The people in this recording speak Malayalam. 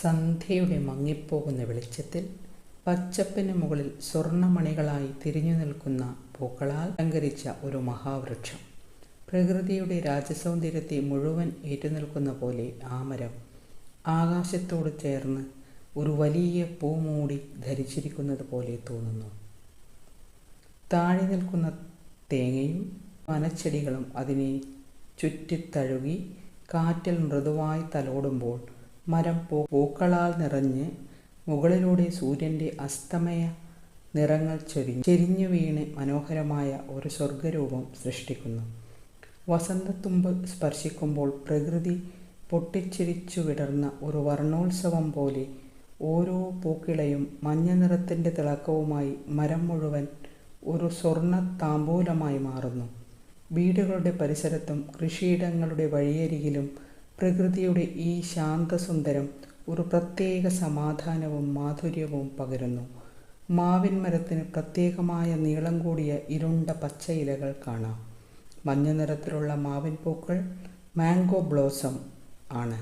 സന്ധ്യയുടെ മങ്ങിപ്പോകുന്ന വെളിച്ചത്തിൽ പച്ചപ്പിന് മുകളിൽ സ്വർണ്ണമണികളായി തിരിഞ്ഞു നിൽക്കുന്ന പൂക്കളാൽ അലങ്കരിച്ച ഒരു മഹാവൃക്ഷം. പ്രകൃതിയുടെ രാജസൗന്ദര്യത്തെ മുഴുവൻ ഏറ്റുനിൽക്കുന്ന പോലെ ആ മരം ആകാശത്തോട് ചേർന്ന് ഒരു വലിയ പൂമൂടി ധരിച്ചിരിക്കുന്നത് പോലെ തോന്നുന്നു. താഴെ നിൽക്കുന്ന തേങ്ങയും വനച്ചെടികളും അതിനെ ചുറ്റിത്തഴുകി കാറ്റിൽ മൃദുവായി തലോടുമ്പോൾ മരം പൂക്കളാൽ നിറഞ്ഞ് മുകളിലൂടെ സൂര്യൻ്റെ അസ്തമയ നിറങ്ങൾ ചെരിഞ്ഞു വീണ് മനോഹരമായ ഒരു സ്വർഗരൂപം സൃഷ്ടിക്കുന്നു. വസന്തത്തുമ്പ് സ്പർശിക്കുമ്പോൾ പ്രകൃതി പൊട്ടിച്ചിരിച്ചു വിടർന്ന ഒരു വർണ്ണോത്സവം പോലെ ഓരോ പൂക്കിളയും മഞ്ഞ നിറത്തിൻ്റെ തിളക്കവുമായി മരം മുഴുവൻ ഒരു സ്വർണ്ണ താമ്പൂലമായി മാറുന്നു. വീടുകളുടെ പരിസരത്തും കൃഷിയിടങ്ങളുടെ വഴിയരികിലും പ്രകൃതിയുടെ ഈ ശാന്തസുന്ദരം ഒരു പ്രത്യേക സമാധാനവും മാധുര്യവും പകരുന്നു. മാവിൻ മരത്തിന് പ്രത്യേകമായ നീളം കൂടിയ ഇരുണ്ട പച്ച ഇലകൾ കാണാം. മഞ്ഞ നിറത്തിലുള്ള മാവിൻ പൂക്കൾ മാംഗോ ബ്ലോസം ആണ്.